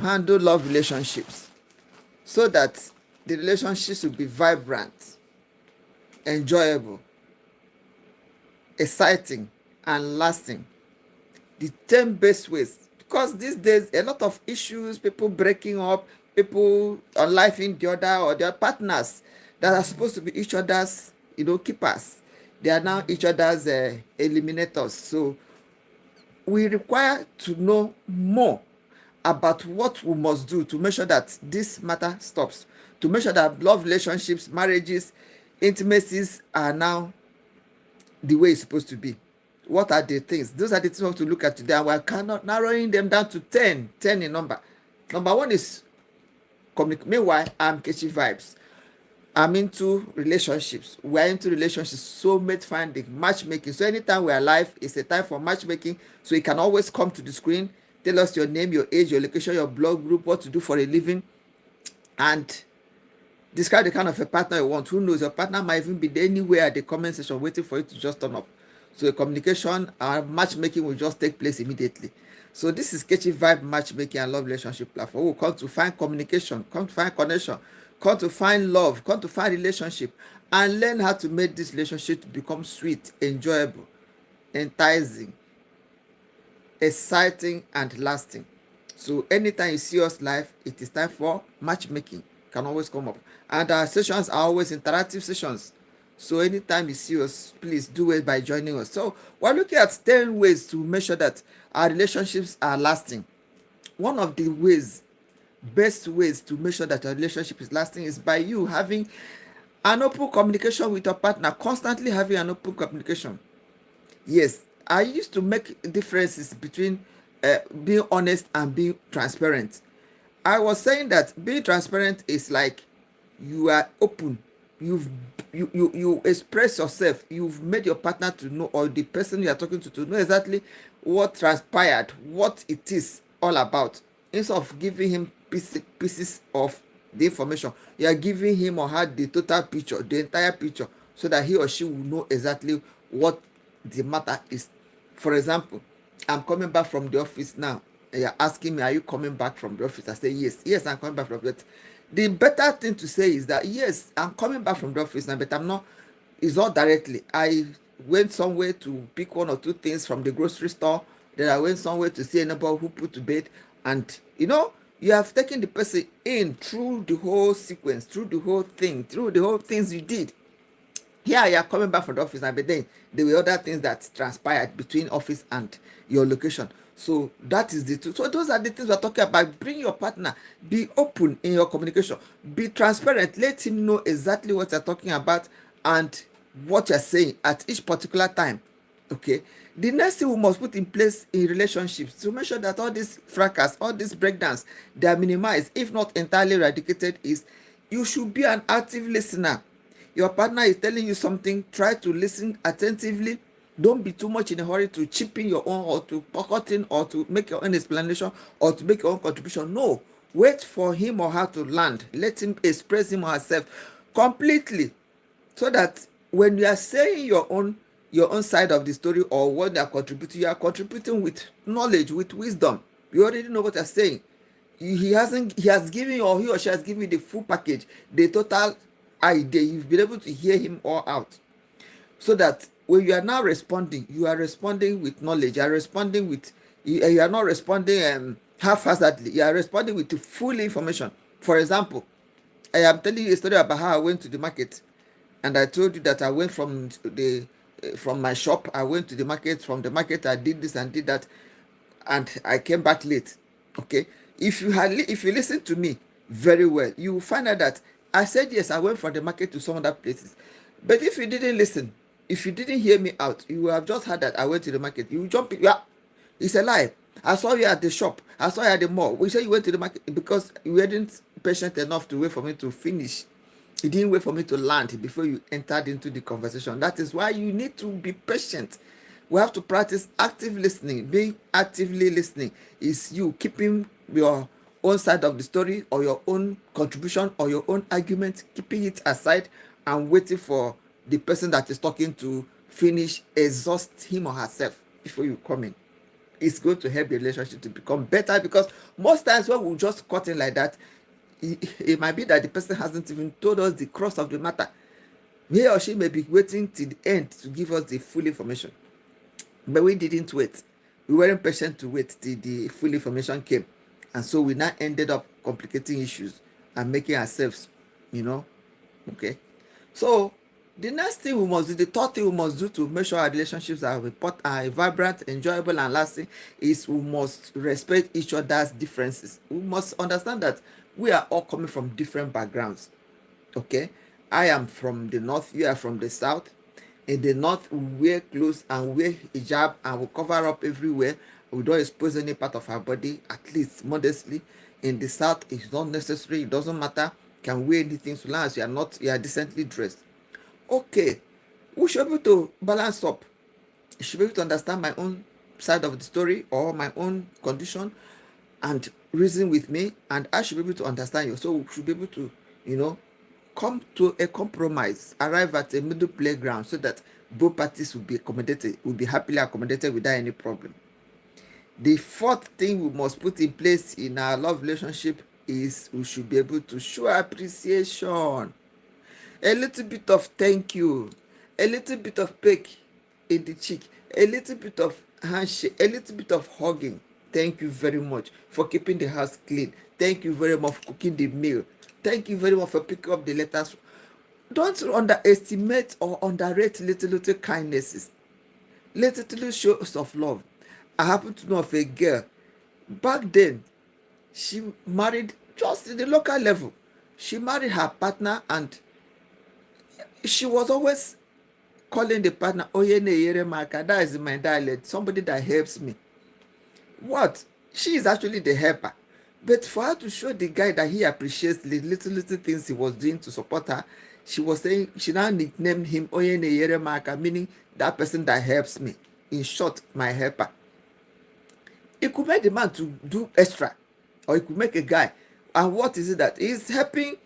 handle love relationships so that the relationships will be vibrant, enjoyable, exciting, and lasting. The 10 best ways, because these days a lot of issues, people breaking up, people on life in the other, or their partners that are supposed to be each other's keepers, they are now each other's eliminators. So we require to know more about what we must do to make sure that this matter stops, to make sure that love relationships, marriages, intimacies are now the way it's supposed to be. What are the things? Those are the things we have to look at today, and we are cannot narrowing them down to 10 in number. Number one is communicate. Meanwhile, I'm Kechi Vibes. I'm into relationships. We're into relationships, soulmate finding, matchmaking. So anytime we're live, it's a time for matchmaking. So you can always come to the screen, tell us your name, your age, your location, your blog group, what to do for a living, and describe the kind of a partner you want. Who knows, your partner might even be anywhere at the comment section waiting for you to just turn up. So a communication and matchmaking will just take place immediately. So this is Kechi Vibe Matchmaking and Love Relationship Platform. We'll come to find communication, come to find connection, come to find love, come to find relationship, and learn how to make this relationship to become sweet, enjoyable, enticing, exciting, and lasting. So anytime you see us live, it is time for matchmaking. Can always come up. And our sessions are always interactive sessions. So anytime you see us, please do it by joining us. So we're looking at 10 ways to make sure that our relationships are lasting. One of the best ways to make sure that our relationship is lasting is by you having an open communication with your partner, constantly having an open communication. Yes, I used to make differences between being honest and being transparent. I was saying that being transparent is like you are open, you express yourself, you've made your partner to know, or the person you are talking to know exactly what transpired, what it is all about. Instead of giving him pieces of the information, you are giving him or her the total picture, the entire picture, so that he or she will know exactly what the matter is. For example, I'm coming back from the office now. You're asking me, are you coming back from the office? I say yes, I'm coming back from the office. The better thing to say is that yes, I'm coming back from the office now, but I'm not, it's not directly. I went somewhere to pick one or two things from the grocery store. Then I went somewhere to see a neighbor who put to bed. And you have taken the person in through the whole sequence, through the whole thing, through the whole things you did. Here you are coming back from the office, and but then there were other things that transpired between office and your location. So that is the two. So those are the things we're talking about. Bring your partner, be open in your communication, be transparent, let him know exactly what you're talking about and what you're saying at each particular time. Okay. The next thing we must put in place in relationships to make sure that all this fracas, all these breakdowns, they are minimized, if not entirely eradicated, is you should be an active listener. Your partner is telling you something, try to listen attentively. Don't be too much in a hurry to chip in your own, or to pocket in, or to make your own explanation, or to make your own contribution. No, wait for him or her to land. Let him express him or herself completely, so that when you are saying your own side of the story, or what they are contributing, you are contributing with knowledge, with wisdom. You already know what you're saying. He has given you, or he or she has given you the full package, the total idea. You've been able to hear him all out, so that when you are now responding, you are responding with knowledge. You are responding with, you are not responding half-heartedly. You are responding with the full information. For example, I am telling you a story about how I went to the market, and I told you that I went from my shop, I went to the market. From the market, I did this and did that, and I came back late. Okay, if you listen to me very well, you will find out that I said yes, I went from the market to some other places. But if you didn't listen, if you didn't hear me out, you will have just heard that I went to the market. You jump in. Yeah, it's a lie. I saw you at the shop, I saw you at the mall. We say you went to the market because you weren't patient enough to wait for me to finish. You didn't wait for me to land before you entered into the conversation. That is why you need to be patient. We have to practice active listening. Being actively listening is you keeping your own side of the story, or your own contribution, or your own argument, keeping it aside and waiting for the person that is talking to finish, exhaust him or herself before you come in. It's going to help the relationship to become better, because most times when we just cut in like that, it might be that the person hasn't even told us the cross of the matter. He or she may be waiting till the end to give us the full information, but we didn't wait. We weren't patient to wait till the full information came, and so we now ended up complicating issues and making ourselves, you know, okay. So the next thing we must do, the third thing we must do to make sure our relationships are vibrant, enjoyable, and lasting, is we must respect each other's differences. We must understand that we are all coming from different backgrounds. Okay, I am from the north, you are from the south. In the north, we wear clothes and wear hijab and we cover up everywhere. We don't expose any part of our body, at least modestly. In the south, it's not necessary, it doesn't matter. You can wear anything so long as you are decently dressed. Okay, we should be able to balance up. You should be able to understand my own side of the story or my own condition and reason with me, and I should be able to understand you. So we should be able to, come to a compromise, arrive at a middle playground, so that both parties will be happily accommodated without any problem. The fourth thing we must put in place in our love relationship is we should be able to show appreciation. A little bit of thank you, a little bit of peck in the cheek, a little bit of handshake, a little bit of hugging. Thank you very much for keeping the house clean. Thank you very much for cooking the meal. Thank you very much for picking up the letters. Don't underestimate or underrate little kindnesses, little shows of love. I happen to know of a girl. Back then, she married just in the local level. She married her partner, and she was always calling the partner Oyene Yeremaka. That is my dialect, somebody that helps me. What? She is actually the helper. But for her to show the guy that he appreciates the little things he was doing to support her, she was saying, she now nicknamed him Oyene Yeremaka, meaning that person that helps me. In short, my helper. It could make the man to do extra, or it could make a guy. And what is it that is helping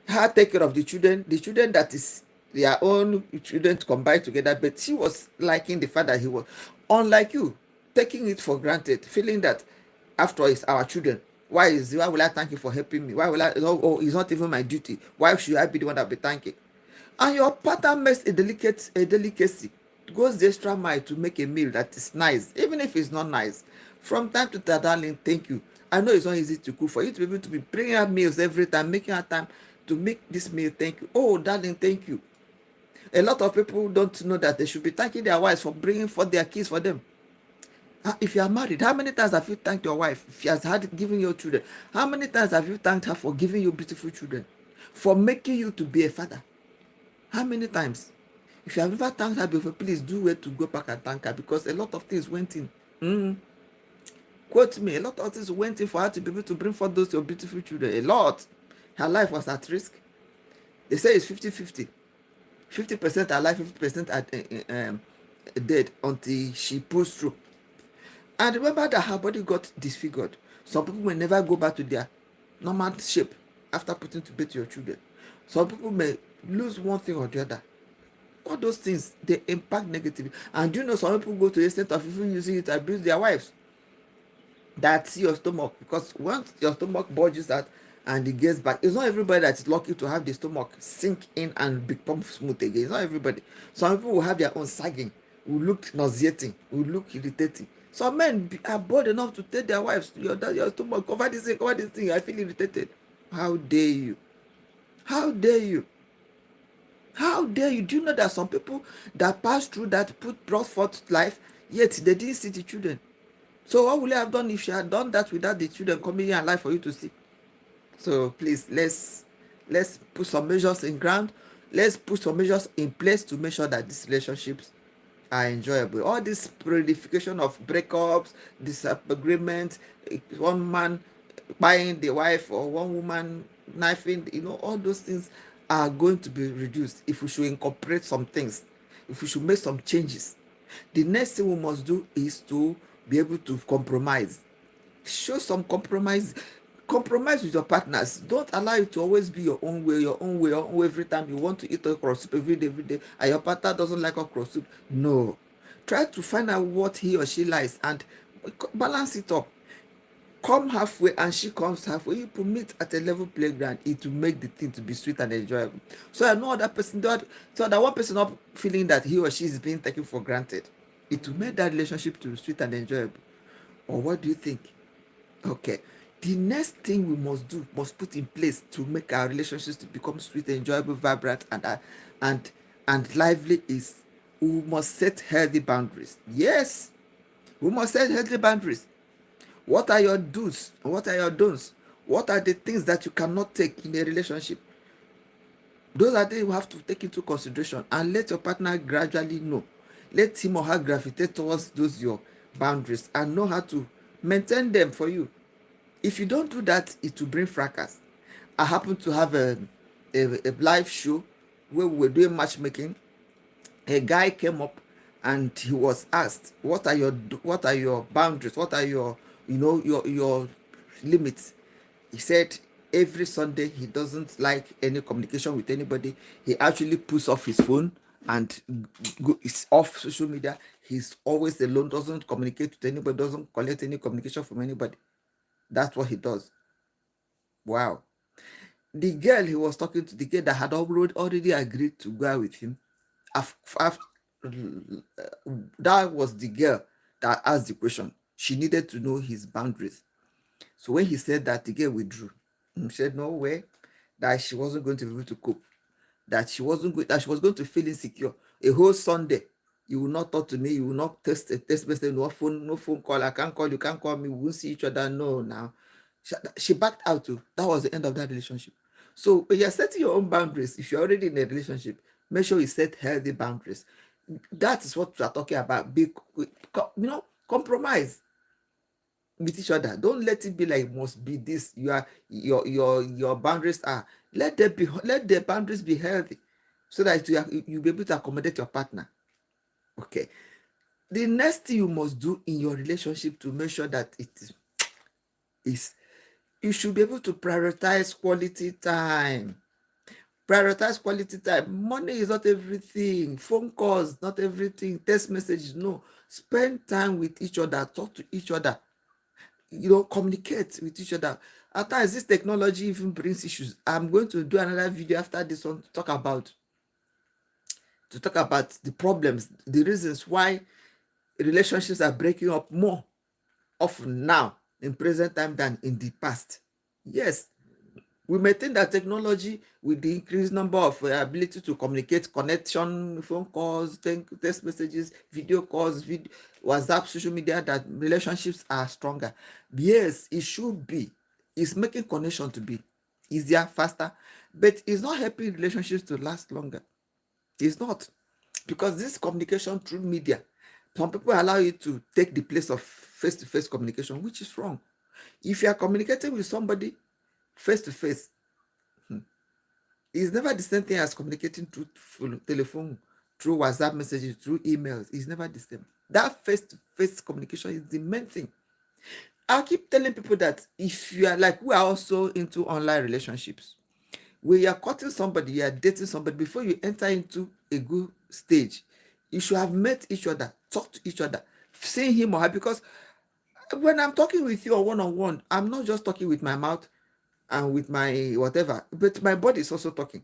her take care of the children that is their own children combined together? But she was liking the fact that he was, unlike you, taking it for granted, feeling that after all, it's our children. Why will I thank you for helping me? Why will I? Oh, it's not even my duty. Why should I be the one that be thanking? And your partner makes a delicacy, goes the extra mile to make a meal that is nice, even if it's not nice. From time to time, darling, thank you. I know it's not easy to cook, for you to be able to be bringing out meals every time, making out time to make this meal. Thank you. Oh, darling, thank you. A lot of people don't know that they should be thanking their wives for bringing for their kids for them. If you are married, how many times have you thanked your wife if she has given you children? How many times have you thanked her for giving you beautiful children, for making you to be a father? How many times? If you have never thanked her before, please do wait to go back and thank her, because a lot of things went in. Quote me, a lot of things went in for her to be able to bring forth those your beautiful children. A lot. Her life was at risk. They say it's 50-50. 50% alive, 50% are dead until she pulls through. And remember that her body got disfigured. Some people may never go back to their normal shape after putting to bed your children. Some people may lose one thing or the other. All those things, they impact negatively. And some people go to the extent of even using it to abuse their wives. That's your stomach, because once your stomach bulges out and it gets back, it's not everybody that's lucky to have the stomach sink in and become smooth again. It's not everybody. Some people will have their own sagging, will look nauseating, will look irritating. Some men are bold enough to tell their wives, your stomach, cover this thing, I feel irritated. How dare you? How dare you? How dare you? Do you know that some people that pass through that brought forth life, yet they didn't see the children? So what would I have done if she had done that without the children coming here alive for you to see? So please, let's put some measures in ground. Let's put some measures in place to make sure that these relationships are enjoyable. All this proliferation of breakups, disagreements, one man buying the wife or one woman knifing, all those things are going to be reduced if we should incorporate some things, if we should make some changes. The next thing we must do is to be able to compromise. Show some compromise. Compromise with your partners. Don't allow it to always be your own way every time you want to eat okra soup every day, and your partner doesn't like okra soup. No. Try to find out what he or she likes and balance it up. Come halfway and she comes halfway. You put meet at a level playground. It will make the thing to be sweet and enjoyable. So I know that person that, so that one person not feeling that he or she is being taken for granted. It will make that relationship to be sweet and enjoyable. Or what do you think? Okay. The next thing we must put in place to make our relationships to become sweet, enjoyable, vibrant, and and lively is we must set healthy boundaries. Yes, we must set healthy boundaries. What are your do's? What are your don'ts? What are the things that you cannot take in a relationship? Those are things you have to take into consideration and let your partner gradually know. Let him or her gravitate towards those your boundaries and know how to maintain them for you. If you don't do that, it will bring fracas. I happen to have a live show where we were doing matchmaking. A guy came up and he was asked, what are your boundaries? What are your, your limits? He said every Sunday he doesn't like any communication with anybody. He actually puts off his phone and is off social media. He's always alone, doesn't communicate with anybody, doesn't collect any communication from anybody. That's what he does. Wow. The girl he was talking to, the girl that had already agreed to go out with him, after, that was the girl that asked the question. She needed to know his boundaries. So when he said that, the girl withdrew. She said no way, that she wasn't going to be able to cope, that she wasn't good, that she was going to feel insecure. A whole Sunday, you will not talk to me, you will not text message, no phone call, I can't call you, can't call me, we won't see each other. No, now. She backed out too. That was the end of that relationship. So when you're setting your own boundaries, if you're already in a relationship, make sure you set healthy boundaries. That is what we are talking about. Compromise with each other. Don't let it be like it must be this. You are your boundaries are, let the boundaries be healthy, so that you'll be able to accommodate your partner. Okay. The next thing you must do in your relationship to make sure that it is, you should be able to prioritize quality time. Prioritize quality time. Money is not everything. Phone calls, not everything. Text messages, no. Spend time with each other. Talk to each other. Communicate with each other. At times, this technology even brings issues. I'm going to do another video after this one to talk about the problems, the reasons why relationships are breaking up more often now in present time than in the past. Yes, we may think that technology, with the increased number of ability to communicate, connection, phone calls, text messages, video calls, WhatsApp, social media, that relationships are stronger. Yes, it should be. It's making connection to be easier, faster, but it's not helping relationships to last longer. It's not. Because this communication through media, some people allow you to take the place of face-to-face communication, which is wrong. If you are communicating with somebody face-to-face, it's never the same thing as communicating through telephone, through WhatsApp messages, through emails. It's never the same. That face-to-face communication is the main thing. I'll keep telling people that if you are like, we are also into online relationships. When you are courting somebody, you are dating somebody, before you enter into a good stage, you should have met each other, talk to each other, see him or her. Because when I'm talking with you on one-on-one, I'm not just talking with my mouth and with my whatever, but my body is also talking.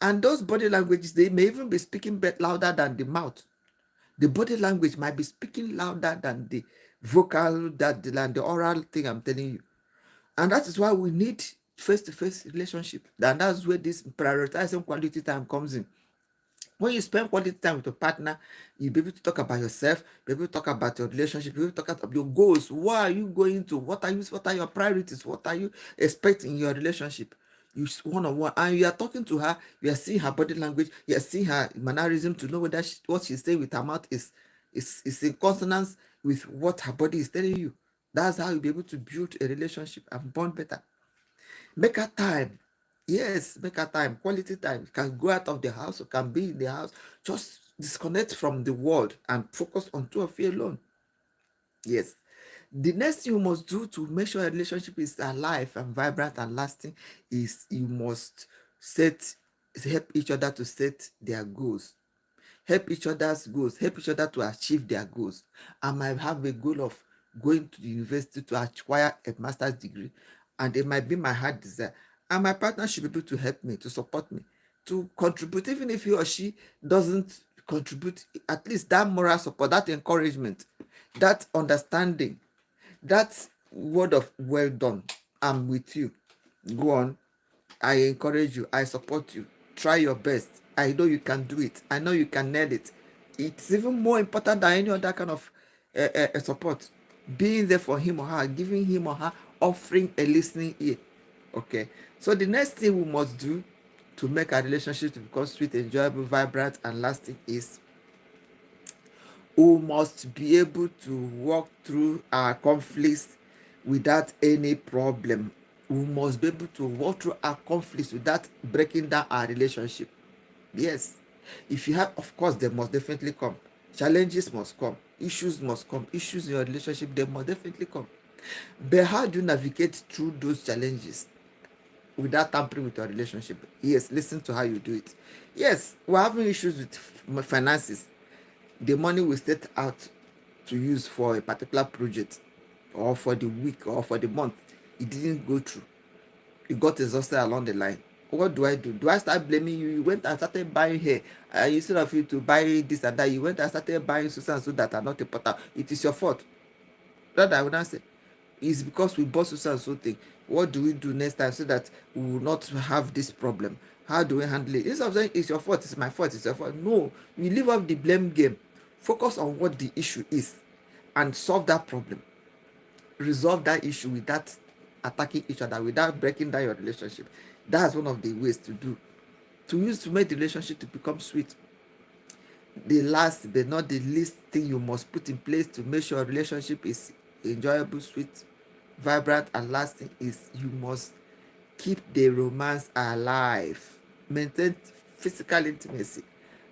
And those body languages, they may even be speaking louder than the mouth. The body language might be speaking louder than the vocal, than the oral thing I'm telling you. And that is why we need face-to-face relationship. And that's where this prioritizing quality time comes in. When you spend quality time with your partner, you'll be able to talk about yourself, be able to talk about your relationship, be able to talk about your goals. What are you going to? What are your priorities? What are you expecting in your relationship? You one-on-one, and you are talking to her, you are seeing her body language, you are seeing her mannerism to know whether what she's saying with her mouth is in consonance with what her body is telling you. That's how you'll be able to build a relationship and bond better. Make her time. Yes, make her time. Quality time. You can go out of the house, you can be in the house. Just disconnect from the world and focus on two of you alone. Yes. The next thing you must do to make sure a relationship is alive and vibrant and lasting is you must help each other to set their goals. Help each other's goals. Help each other to achieve their goals. I might have a goal of going to the university to acquire a master's degree, and it might be my heart desire. And my partner should be able to help me, to support me, to contribute, even if he or she doesn't contribute, at least that moral support, that encouragement, that understanding, that word of well done. I'm with you. Go on. I encourage you. I support you. Try your best. I know you can do it. I know you can nail it. It's even more important than any other kind of support. Being there for him or her, giving him or her, offering a listening ear. Okay. So the next thing we must do to make our relationship to become sweet, enjoyable, vibrant, and lasting is we must be able to walk through our conflicts without any problem. We must be able to walk through our conflicts without breaking down our relationship. Yes. If you have, of course, they must definitely come. Challenges must come. Issues must come. Issues in your relationship, they must definitely come. But how do you navigate through those challenges without tampering with your relationship? Yes, listen to how you do it. Yes, we're having issues with finances. The money we set out to use for a particular project or for the week or for the month, it didn't go through. You got exhausted along the line. What do? Do I start blaming you? You went and started buying hair. Instead of you to buy this and that, you went and started buying so and so that are not important. It is your fault. That I would not say. It's because we bought so and so thing. What do we do next time so that we will not have this problem? How do we handle it? Instead of saying it's your fault, it's my fault, it's your fault. No, you leave off the blame game. Focus on what the issue is and solve that problem. Resolve that issue without attacking each other, without breaking down your relationship. That's one of the ways to do, to use to make the relationship to become sweet. The last but not the least thing you must put in place to make sure your relationship is enjoyable, sweet, vibrant, and lasting is you must keep the romance alive. Maintain physical intimacy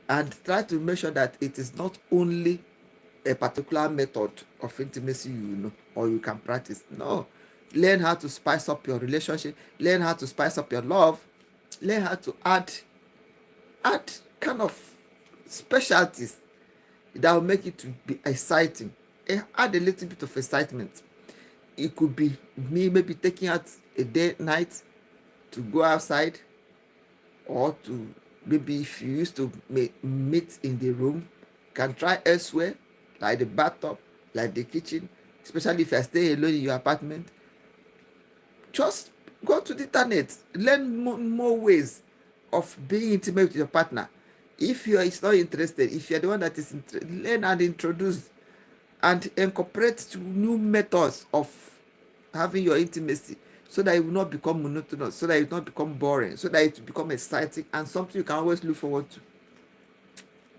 and try to make sure that it is not only a particular method of intimacy you know or you can practice. No, learn how to spice up your relationship, learn how to spice up your love, learn how to add kind of specialties that will make it to be exciting. Add a little bit of excitement. It could be me maybe taking out a day night to go outside, or to maybe if you used to meet in the room, can try elsewhere, like the bathtub, like the kitchen, especially if you are staying alone in your apartment. Just go to the internet, learn more ways of being intimate with your partner. If you are not interested, if you are the one that is learn and introduce and incorporate new methods of having your intimacy, so that it will not become monotonous, so that it will not become boring, so that it will become exciting and something you can always look forward to.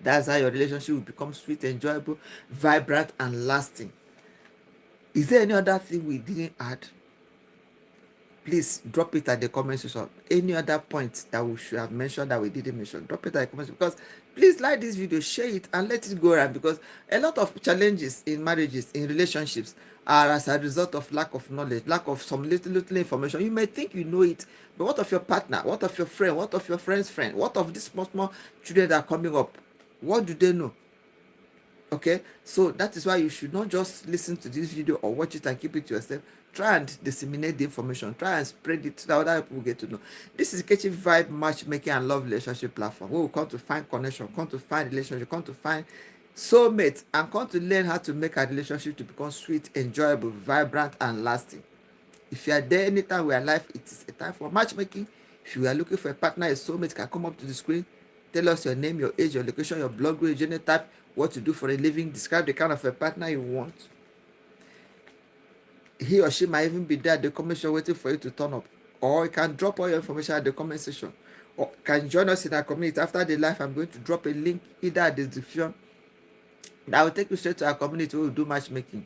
That's how your relationship will become sweet, enjoyable, vibrant, and lasting. Is there any other thing we didn't add? Please drop it at the comment section. Any other points that we should have mentioned that we didn't mention, drop it at the comment section. Because please like this video, share it, and let it go around, because a lot of challenges in marriages, in relationships, are as a result of lack of knowledge, lack of some little information. You may think you know it, but what of your partner? What of your friend? What of your friend's friend? What of these small children that are coming up? What do they know? Okay, so that is why you should not just listen to this video or watch it and keep it to yourself. Try and disseminate the information, try and spread it so that other people get to know. This is Kechi Vibe Matchmaking and Love Relationship Platform, where we come to find connection, come to find relationship, come to find soulmate, and come to learn how to make our relationship to become sweet, enjoyable, vibrant, and lasting. If you are there anytime we are live, it is a time for matchmaking. If you are looking for a partner, a soulmate, can come up to the screen. Tell us your name, your age, your location, your blog, your genotype, what to do for a living. Describe the kind of a partner you want. He or she might even be there at the comment section waiting for you to turn up. Or you can drop all your information at the comment section. Or can join us in our community. After the live, I'm going to drop a link either at the description that will take you straight to our community where we do matchmaking.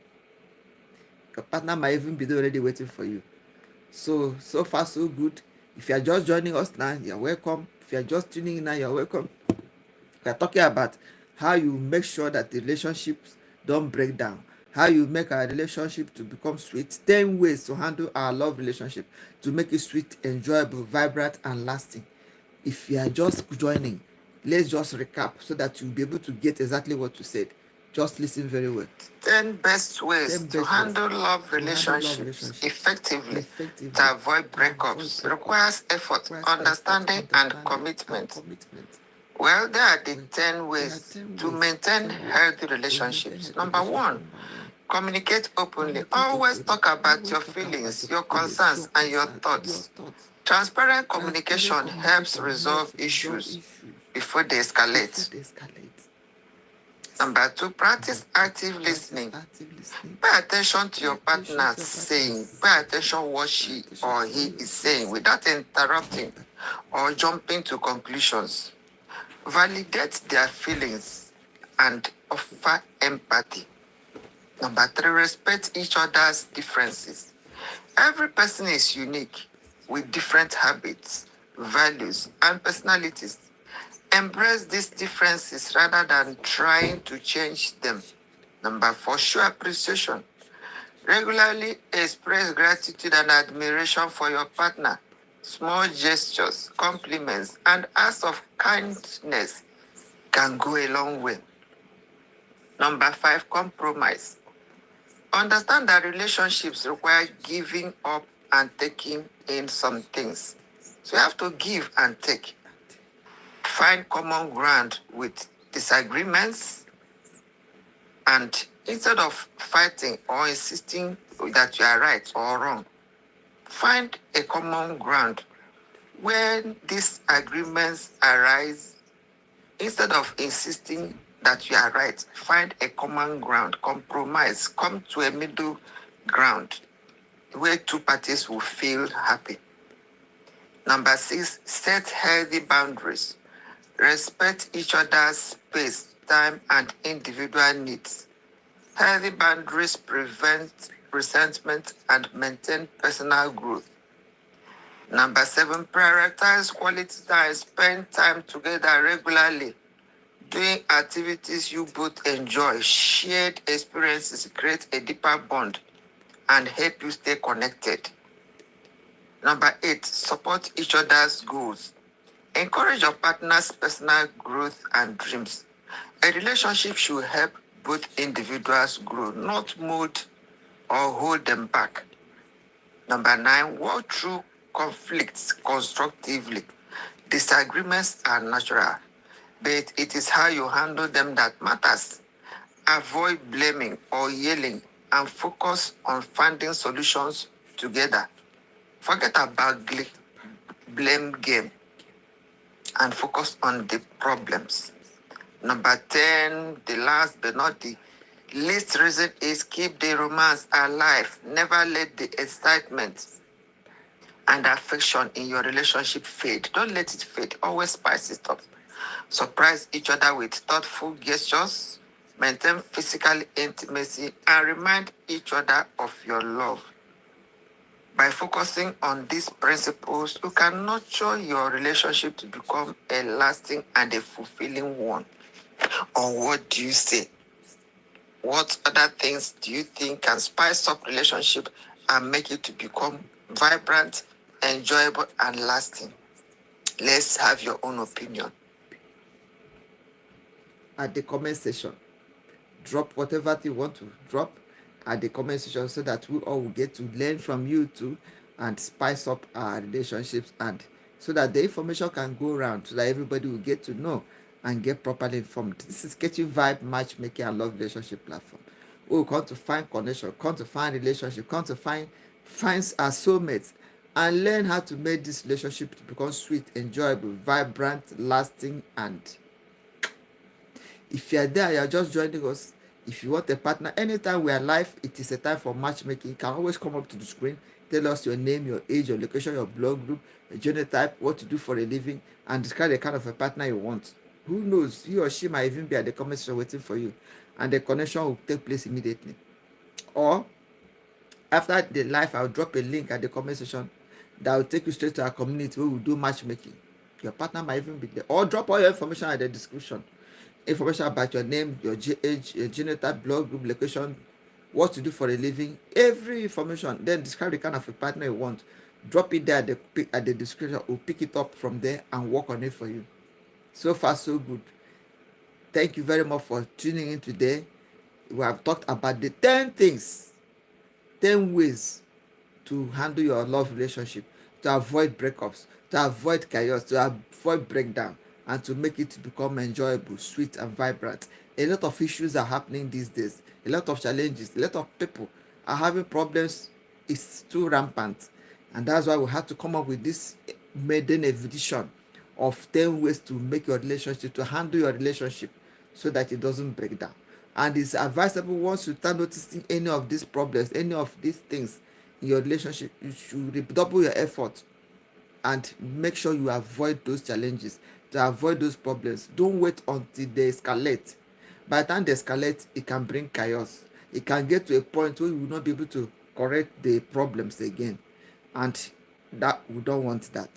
Your partner might even be there already waiting for you. So far so good. If you are just joining us now, you're welcome. If you are just tuning in now, you're welcome. We are talking about how you make sure that the relationships don't break down, how you make our relationship to become sweet, 10 ways to handle our love relationship to make it sweet, enjoyable, vibrant, and lasting. If you are just joining, let's just recap so that you'll be able to get exactly what you said. Just listen very well. 10 best ways 10 to best ways handle love to handle love relationships relationships effectively effectively to avoid to avoid breakups breakups. requires effort, Requires effort, understanding, and understanding, and commitment. commitment. Well, there are the Well, 10 there are ways 10 to ways, maintain 10 ways healthy to maintain relationships. healthy Number relationship. one, Number one, communicate openly. communicate Always openly. talk about Always your talk about feelings, your your feelings, concerns, your and your concerns, your thoughts. thoughts. Transparent Transparent communication helps communication resolve helps resolve issues issues before they before escalate. they escalate. Number two, Number practice two, active practice listening. active listening. Pay attention to Pay your attention partner to your saying, partner's pay saying. attention what Pay she attention or to what he you is she saying say. without interrupting or jumping to conclusions. Validate their feelings and offer empathy. Number three, respect each other's differences. Every person is unique with different habits, values, and personalities. Embrace these differences rather than trying to change them. Number four, show appreciation. Regularly express gratitude and admiration for your partner. Small gestures, compliments, and acts of kindness can go a long way. Number five, compromise. Understand that relationships require giving up and taking in some things. So you have to give and take. Find common ground with disagreements, and instead of fighting or insisting that you are right or wrong, find a common ground. When disagreements arise, instead of insisting that you are right, find a common ground, compromise, come to a middle ground where two parties will feel happy. Number six, set healthy boundaries. Respect each other's space, time, and individual needs. Healthy boundaries prevent resentment and maintain personal growth. Number seven, prioritize quality time. Spend time together regularly. Doing activities you both enjoy, shared experiences create a deeper bond and help you stay connected. Number eight, support each other's goals. Encourage your partner's personal growth and dreams. A relationship should help both individuals grow, not mold or hold them back. Number nine, work through conflicts constructively. Disagreements are natural, but it is how you handle them that matters. Avoid blaming or yelling and focus on finding solutions together. Forget about blame game and focus on the problems. Number 10, the last but not the least reason is keep the romance alive. Never let the excitement and affection in your relationship fade. Don't let it fade. Always spice it up. Surprise each other with thoughtful gestures. Maintain physical intimacy and remind each other of your love. By focusing on these principles, you can nurture your relationship to become a lasting and a fulfilling one. Or what do you say? What other things do you think can spice up relationship and make it to become vibrant, enjoyable, and lasting? Let's have your own opinion. At the comment section, drop whatever you want to drop at the comment section so that we all will get to learn from you too and spice up our relationships, and so that the information can go around so that everybody will get to know and get properly informed. This is Catching Vibe Matchmaking and Love Relationship Platform. We will come to find connection, come to find relationship, come to find our soulmates, and learn how to make this relationship to become sweet, enjoyable, vibrant, lasting, and if you are there, you are just joining us. If you want a partner, anytime we are live, it is a time for matchmaking. You can always come up to the screen, tell us your name, your age, your location, your blog group, your genotype, what to do for a living, and describe the kind of a partner you want. Who knows? He or she might even be at the comment section waiting for you, and the connection will take place immediately. Or after the live, I'll drop a link at the comment section that will take you straight to our community where we do matchmaking. Your partner might even be there. Or drop all your information at the description. Information about your name, your age, your genotype, blog group, location, what to do for a living, every information. Then describe the kind of a partner you want. Drop it there at the description. We'll pick it up from there and work on it for you. So far, so good. Thank you very much for tuning in today. We have talked about the 10 things, 10 ways to handle your love relationship, to avoid breakups, to avoid chaos, to avoid breakdown, and to make it become enjoyable, sweet, and vibrant. A lot of issues are happening these days, a lot of challenges, a lot of people are having problems. It's too rampant, and that's why we have to come up with this maiden edition of 10 ways to make your relationship, to handle your relationship so that it doesn't break down. And it's advisable, once you start noticing any of these problems, any of these things in your relationship, you should redouble your effort and make sure you avoid those challenges, to avoid those problems. Don't wait until they escalate. By the time they escalate, it can bring chaos. It can get to a point where you will not be able to correct the problems again, and that we don't want that.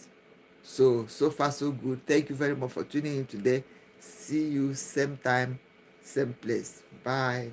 So far so good. Thank you very much for tuning in today. See you same time, same place. Bye.